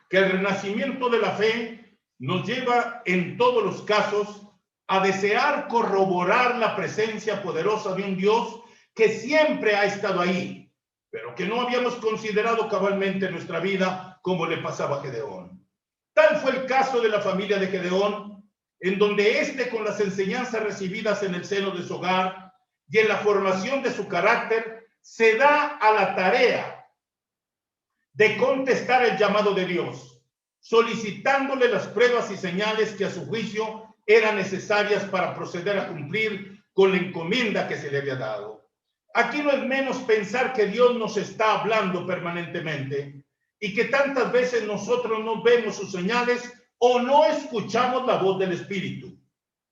que el renacimiento de la fe nos lleva en todos los casos a desear corroborar la presencia poderosa de un Dios que siempre ha estado ahí, pero que no habíamos considerado cabalmente en nuestra vida, como le pasaba a Gedeón. Tal fue el caso de la familia de Gedeón, en donde con las enseñanzas recibidas en el seno de su hogar y en la formación de su carácter, se da a la tarea de contestar el llamado de Dios, solicitándole las pruebas y señales que a su juicio eran necesarias para proceder a cumplir con la encomienda que se le había dado. Aquí no es menos pensar que Dios nos está hablando permanentemente y que tantas veces nosotros no vemos sus señales o no escuchamos la voz del Espíritu.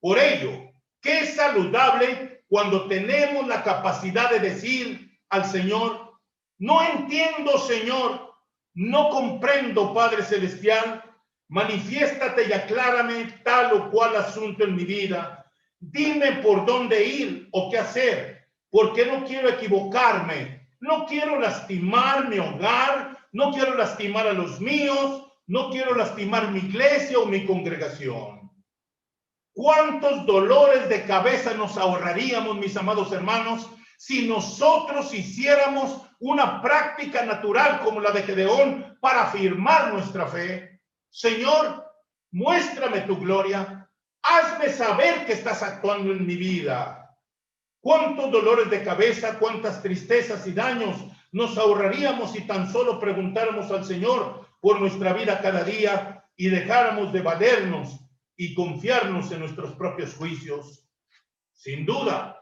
Por ello, qué saludable cuando tenemos la capacidad de decir al Señor: no entiendo, Señor, no comprendo, Padre Celestial, manifiéstate y aclárame tal o cual asunto en mi vida. Dime por dónde ir o qué hacer, porque no quiero equivocarme, no quiero lastimar mi hogar, no quiero lastimar a los míos, no quiero lastimar mi iglesia o mi congregación. ¿Cuántos dolores de cabeza nos ahorraríamos, mis amados hermanos, si nosotros hiciéramos una práctica natural como la de Gedeón para afirmar nuestra fe? Señor, muéstrame tu gloria, Hazme saber que estás actuando en mi vida. Cuántos dolores de cabeza, cuántas tristezas y daños nos ahorraríamos si tan solo preguntáramos al Señor por nuestra vida cada día y dejáramos de valernos y confiarnos en nuestros propios juicios. Sin duda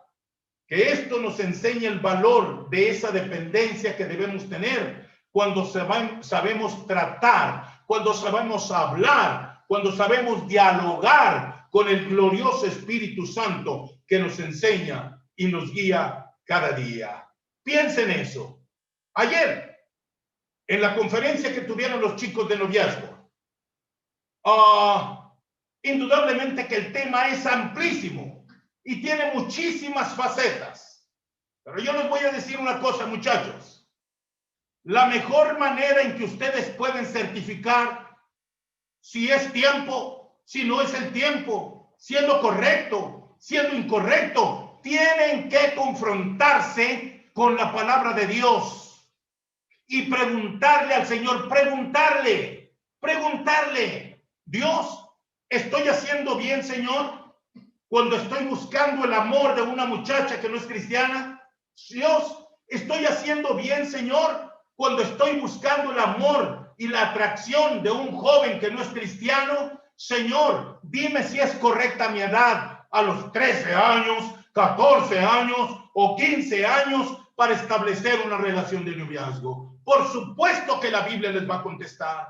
que esto nos enseña el valor de esa dependencia que debemos tener cuando sabemos tratar, cuando sabemos hablar, cuando sabemos dialogar con el glorioso Espíritu Santo que nos enseña y nos guía cada día. Piensen en eso. Ayer, en la conferencia que tuvieron los chicos de noviazgo, indudablemente que el tema es amplísimo y tiene muchísimas facetas. Pero yo les voy a decir una cosa, muchachos. La mejor manera en que ustedes pueden certificar si es tiempo, si no es el tiempo, siendo correcto, siendo incorrecto, tienen que confrontarse con la palabra de Dios y preguntarle al Señor, preguntarle, Dios, ¿estoy haciendo bien, Señor? Cuando estoy buscando el amor de una muchacha que no es cristiana. Dios, ¿estoy haciendo bien, Señor? Cuando estoy buscando el amor y la atracción de un joven que no es cristiano. Señor, dime si es correcta mi edad, a los 13 años, 14 años o 15 años, para establecer una relación de noviazgo. Por supuesto que la Biblia les va a contestar.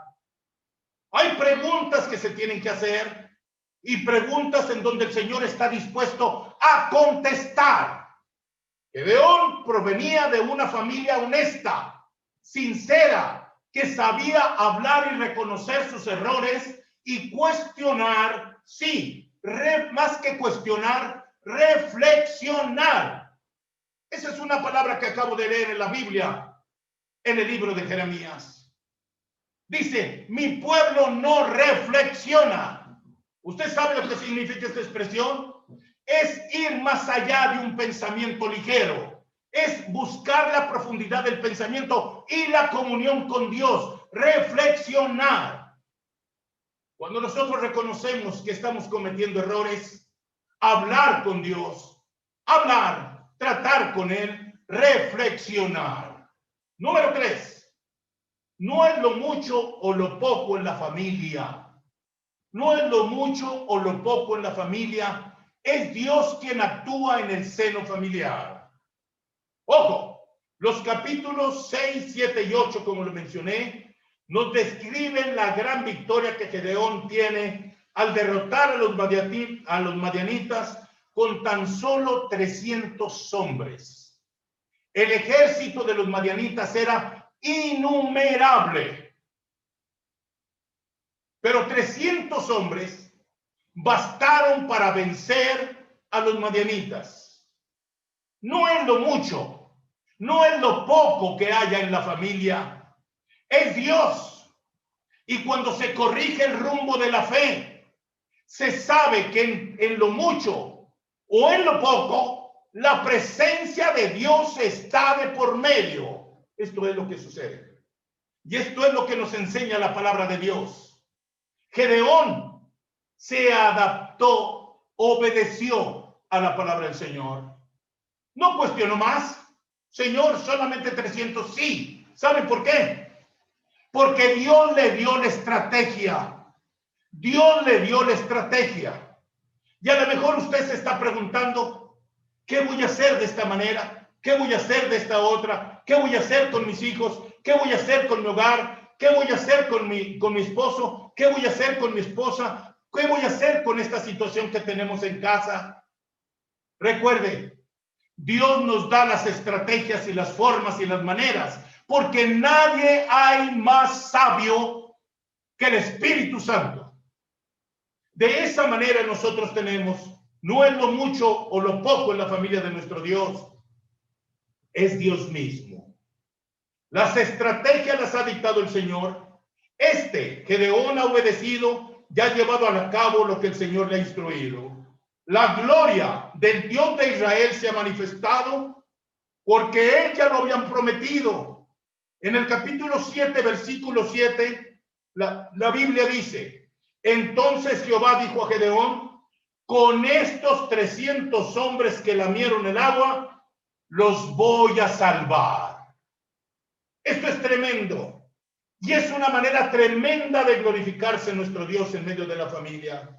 Hay preguntas que se tienen que hacer y preguntas en donde el Señor está dispuesto a contestar. Gedeón provenía de una familia honesta, sincera, que sabía hablar y reconocer sus errores y cuestionar, sí, más que cuestionar, reflexionar. Esa es una palabra que acabo de leer en la Biblia, en el libro de Jeremías. Dice, mi pueblo no reflexiona. ¿Usted sabe lo que significa esta expresión? Es ir más allá de un pensamiento ligero. Es buscar la profundidad del pensamiento y la comunión con Dios. Reflexionar. Cuando nosotros reconocemos que estamos cometiendo errores, hablar con Dios, hablar, tratar con Él, reflexionar. Número 3. No es lo mucho o lo poco en la familia. No es lo mucho o lo poco en la familia. Es Dios quien actúa en el seno familiar. Ojo, los capítulos 6, 7 y 8, como lo mencioné, nos describen la gran victoria que Gedeón tiene al derrotar a los madianitas con tan solo 300 hombres. El ejército de los madianitas era innumerable. Pero 300 hombres bastaron para vencer a los madianitas. No es lo mucho, no es lo poco que haya en la familia, es Dios. Y cuando se corrige el rumbo de la fe, se sabe que en lo mucho o en lo poco, la presencia de Dios está de por medio. Esto es lo que sucede. Y esto es lo que nos enseña la palabra de Dios. Gedeón se adaptó, obedeció a la palabra del Señor. No cuestionó más. Señor, solamente 300, sí. ¿Saben por qué? Porque Dios le dio la estrategia. Dios le dio la estrategia. Y a lo mejor usted se está preguntando, ¿qué voy a hacer de esta manera? ¿Qué voy a hacer de esta otra? ¿Qué voy a hacer con mis hijos? ¿Qué voy a hacer con mi hogar? ¿Qué voy a hacer con mi esposo? ¿Qué voy a hacer con mi esposa? ¿Qué voy a hacer con esta situación que tenemos en casa? Recuerde, Dios nos da las estrategias y las formas y las maneras, porque nadie hay más sabio que el Espíritu Santo. De esa manera nosotros tenemos, no es lo mucho o lo poco en la familia de nuestro Dios, es Dios mismo. Las estrategias las ha dictado el Señor. Gedeón ha obedecido y ha llevado a cabo lo que el Señor le ha instruido. La gloria del Dios de Israel se ha manifestado porque Él ya lo habían prometido. En el capítulo 7, versículo 7, la Biblia dice, entonces Jehová dijo a Gedeón, con estos 300 hombres que lamieron el agua, los voy a salvar. Esto es tremendo. Y es una manera tremenda de glorificarse nuestro Dios en medio de la familia.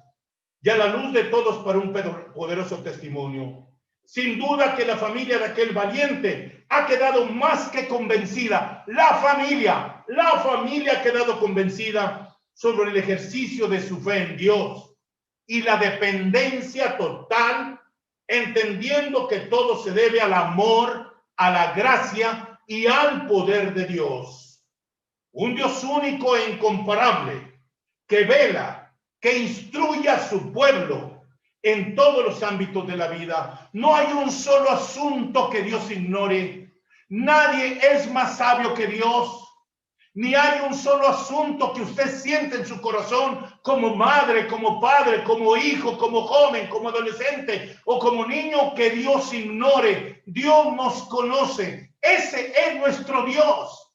Y a la luz de todos para un poderoso testimonio. Sin duda que la familia de aquel valiente ha quedado más que convencida. La familia ha quedado convencida sobre el ejercicio de su fe en Dios y la dependencia total, entendiendo que todo se debe al amor, a la gracia y al poder de Dios. Un Dios único e incomparable, que vela, que instruye a su pueblo en todos los ámbitos de la vida. No hay un solo asunto que Dios ignore. Nadie es más sabio que Dios. Ni hay un solo asunto que usted siente en su corazón como madre, como padre, como hijo, como joven, como adolescente o como niño que Dios ignore. Dios nos conoce. Ese es nuestro Dios.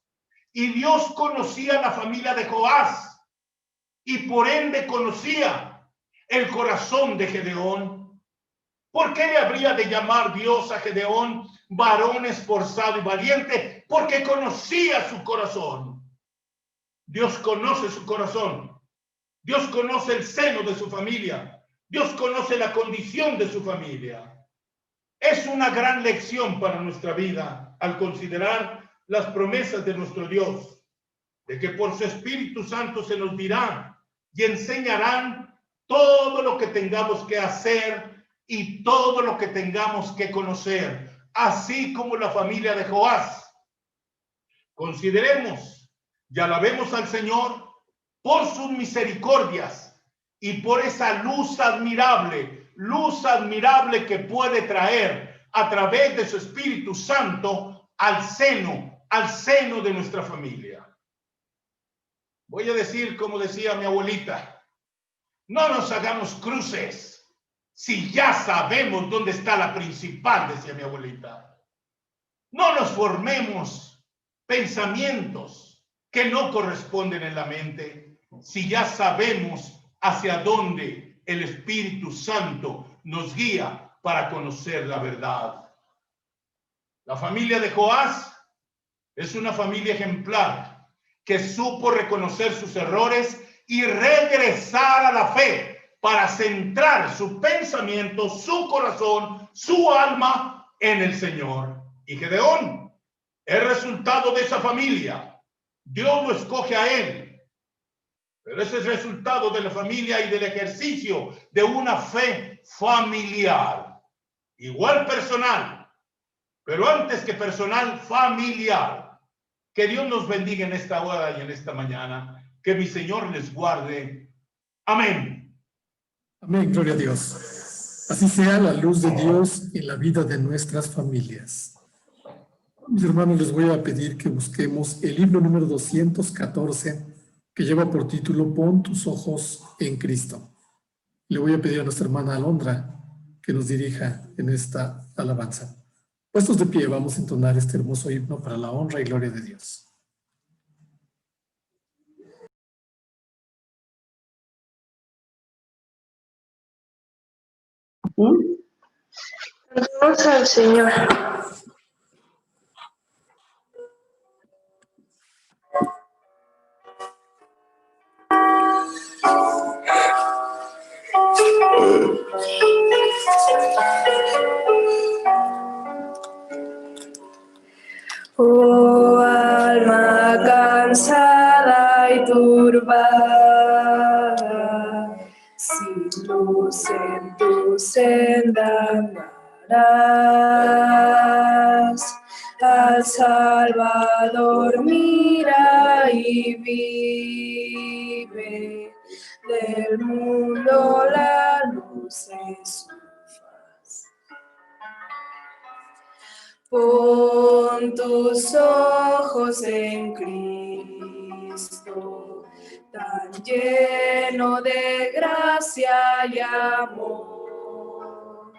Y Dios conocía la familia de Joás y por ende conocía el corazón de Gedeón. ¿Por qué le habría de llamar Dios a Gedeón varón esforzado y valiente? Porque conocía su corazón. Dios conoce su corazón. Dios conoce el seno de su familia. Dios conoce la condición de su familia. Es una gran lección para nuestra vida al considerar las promesas de nuestro Dios, de que por su Espíritu Santo se nos dirá y enseñarán todo lo que tengamos que hacer y todo lo que tengamos que conocer, así como la familia de Joás. Consideremos y alabemos al Señor por sus misericordias y por esa luz admirable que puede traer a través de su Espíritu Santo al seno de nuestra familia. Voy a decir como decía mi abuelita, no nos hagamos cruces si ya sabemos dónde está la principal, decía mi abuelita. No nos formemos pensamientos que no corresponden en la mente si ya sabemos hacia dónde el Espíritu Santo nos guía para conocer la verdad. La familia de Joás es una familia ejemplar que supo reconocer sus errores y regresar a la fe para centrar su pensamiento, su corazón, su alma en el Señor. Y Gedeón es resultado de esa familia. Dios lo escoge a él. Pero ese es el resultado de la familia y del ejercicio de una fe familiar. Igual personal, pero antes que personal, familiar. Que Dios nos bendiga en esta hora y en esta mañana. Que mi Señor les guarde. Amén. Amén, gloria a Dios. Así sea la luz de Dios en la vida de nuestras familias. Mis hermanos, les voy a pedir que busquemos el libro número 214, que lleva por título Pon tus ojos en Cristo. Le voy a pedir a nuestra hermana Alondra que nos dirija en esta alabanza. Puestos de pie, vamos a entonar este hermoso himno para la honra y gloria de Dios. Cantemos al Señor. Oh alma cansada y turbada, sin luz en tu senda andarás. Al Salvador mira y vive, del mundo la luz es su faz. Pon tus ojos en Cristo, tan lleno de gracia y amor,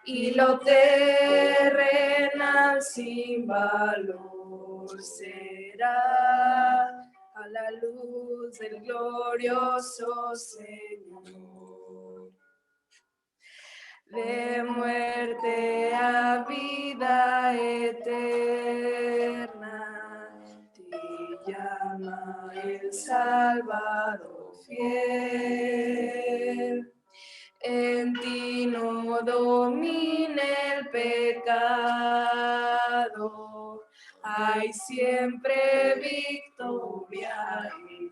y lo terrenal sin valor será a la luz del glorioso Señor. de muerte a vida eterna, te llama el Salvador fiel. En ti no domina el pecado, hay siempre victoria en él.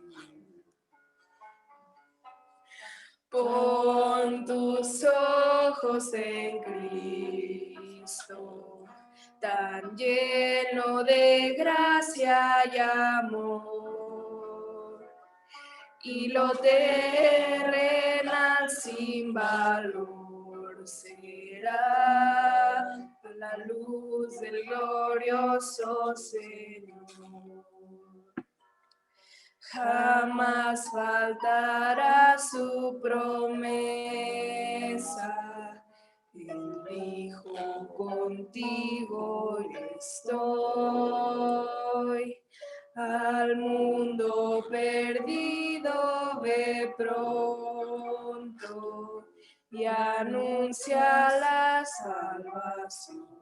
Pon tus ojos en Cristo, tan lleno de gracia y amor, y lo terrenal sin valor será la luz del glorioso Señor. Jamás faltará su promesa. Él dijo, contigo estoy. Al mundo perdido ve pronto y anuncia la salvación.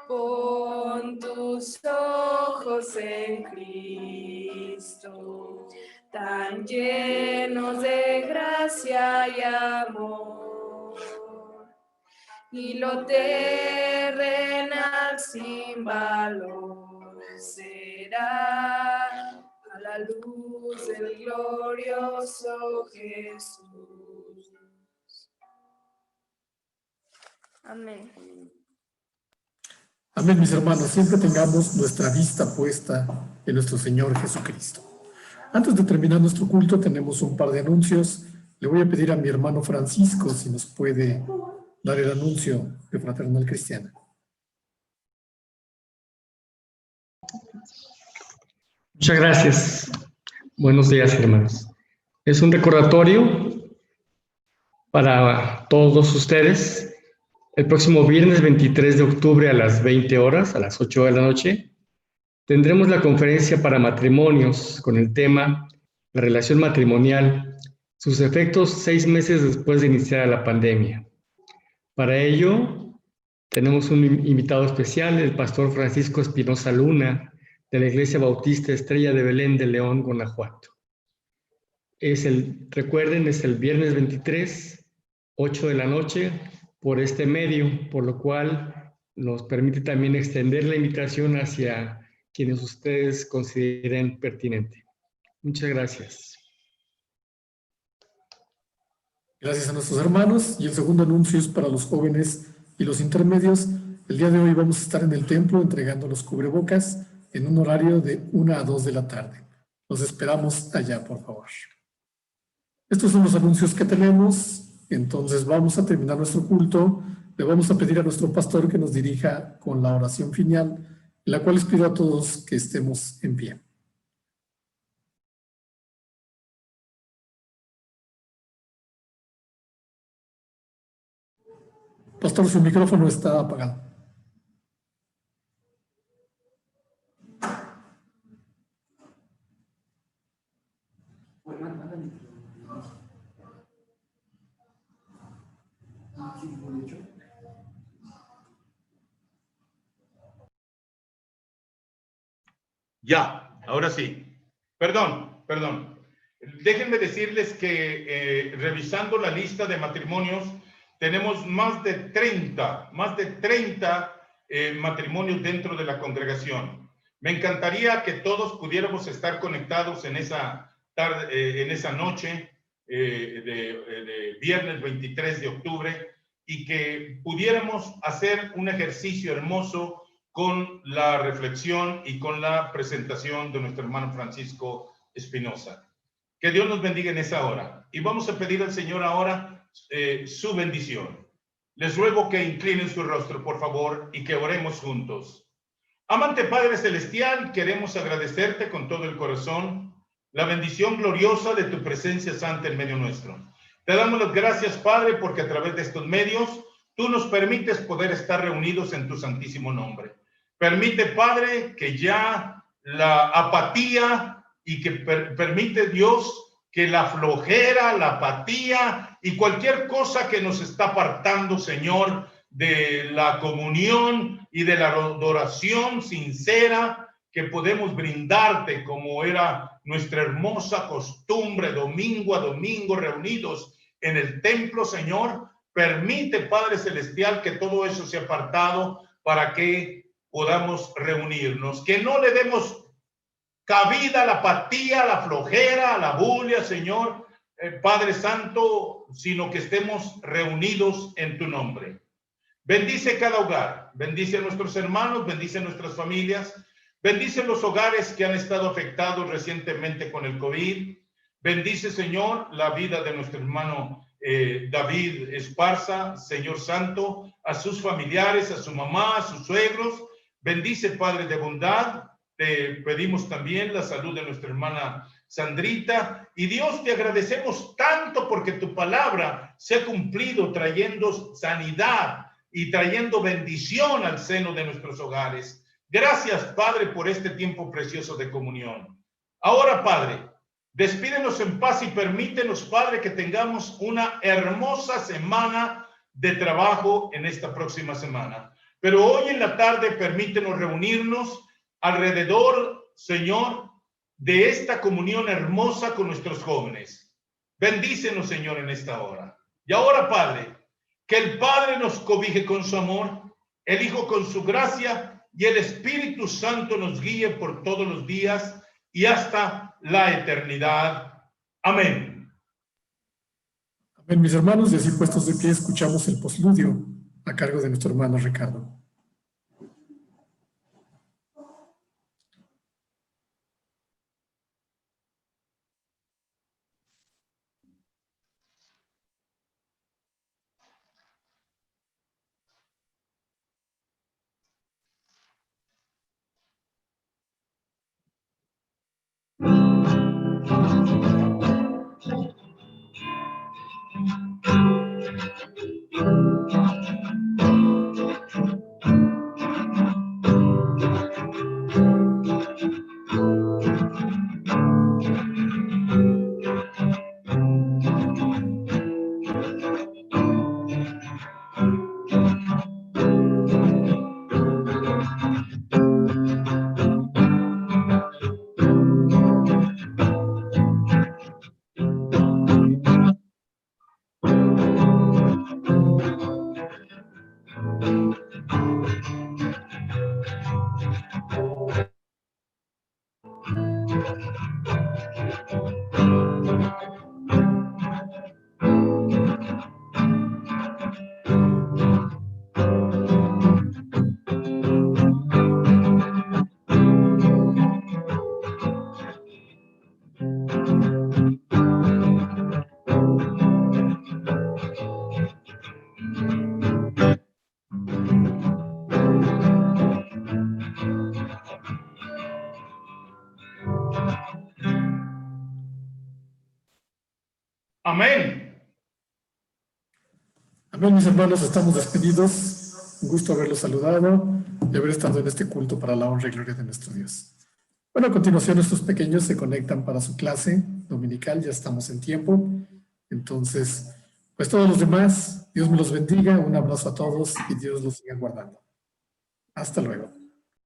Pon tus ojos en Cristo, tan llenos de gracia y amor, y lo terrenal sin valor será a la luz del glorioso Jesús. Amén. Amén, mis hermanos. Siempre tengamos nuestra vista puesta en nuestro Señor Jesucristo. Antes de terminar nuestro culto, tenemos un par de anuncios. Le voy a pedir a mi hermano Francisco si nos puede dar el anuncio de Fraternal Cristiana. Muchas gracias. Buenos días, hermanos. Es un recordatorio para todos ustedes. El próximo viernes 23 de octubre a las 20 horas, a las 8 de la noche, tendremos la conferencia para matrimonios con el tema La relación matrimonial, sus efectos 6 meses después de iniciar la pandemia. Para ello, tenemos un invitado especial, el pastor Francisco Espinosa Luna, de la Iglesia Bautista Estrella de Belén de León, Guanajuato. Recuerden, es el viernes 23, 8 de la noche, por este medio, por lo cual nos permite también extender la invitación hacia quienes ustedes consideren pertinente. Muchas gracias. Gracias a nuestros hermanos. Y el segundo anuncio es para los jóvenes y los intermedios. El día de hoy vamos a estar en el templo entregando los cubrebocas en un horario de 1 a 2 de la tarde. Los esperamos allá, por favor. Estos son los anuncios que tenemos. Entonces vamos a terminar nuestro culto. Le vamos a pedir a nuestro pastor que nos dirija con la oración final, en la cual les pido a todos que estemos en pie. Pastor, su micrófono está apagado. Ya, ahora sí. Perdón. Déjenme decirles que revisando la lista de matrimonios, tenemos más de 30 matrimonios dentro de la congregación. Me encantaría que todos pudiéramos estar conectados en esa tarde, en esa noche de viernes 23 de octubre y que pudiéramos hacer un ejercicio hermoso con la reflexión y con la presentación de nuestro hermano Francisco Espinosa. Que Dios nos bendiga en esa hora. Y vamos a pedir al Señor ahora su bendición. Les ruego que inclinen su rostro, por favor, y que oremos juntos. Amante Padre Celestial, queremos agradecerte con todo el corazón la bendición gloriosa de tu presencia santa en medio nuestro. Te damos las gracias, Padre, porque a través de estos medios tú nos permites poder estar reunidos en tu santísimo nombre. Permite, Padre, que ya la apatía y que permite, Dios, que la flojera, la apatía y cualquier cosa que nos está apartando, Señor, de la comunión y de la adoración sincera que podemos brindarte, como era nuestra hermosa costumbre, domingo a domingo reunidos en el templo, Señor. Permite, Padre Celestial, que todo eso sea apartado para que podamos reunirnos, que no le demos cabida a la apatía, a la flojera, a la bulia, Señor, Padre Santo, sino que estemos reunidos en tu nombre. Bendice cada hogar, bendice a nuestros hermanos, bendice a nuestras familias, bendice los hogares que han estado afectados recientemente con el COVID. Bendice, Señor, la vida de nuestro hermano David Esparza, Señor Santo, a sus familiares, a su mamá, a sus suegros. Bendice, Padre de bondad. Te pedimos también la salud de nuestra hermana Sandrita. Y Dios, te agradecemos tanto porque tu palabra se ha cumplido trayendo sanidad y trayendo bendición al seno de nuestros hogares. Gracias, Padre, por este tiempo precioso de comunión. Ahora, Padre, despídenos en paz y permítenos, Padre, que tengamos una hermosa semana de trabajo en esta próxima semana. Pero hoy en la tarde permítenos reunirnos alrededor, Señor, de esta comunión hermosa con nuestros jóvenes. Bendícenos, Señor, en esta hora. Y ahora, Padre, que el Padre nos cobije con su amor, el Hijo con su gracia y el Espíritu Santo nos guíe por todos los días y hasta la eternidad. Amén. Amén, mis hermanos, y así puestos de pie escuchamos el postludio a cargo de nuestro hermano Ricardo. Amén. Amén, mis hermanos, estamos despedidos. Un gusto haberlos saludado y haber estado en este culto para la honra y gloria de nuestro Dios. Bueno, a continuación estos pequeños se conectan para su clase dominical, ya estamos en tiempo. Entonces, pues todos los demás, Dios me los bendiga, un abrazo a todos y Dios los siga guardando. Hasta luego.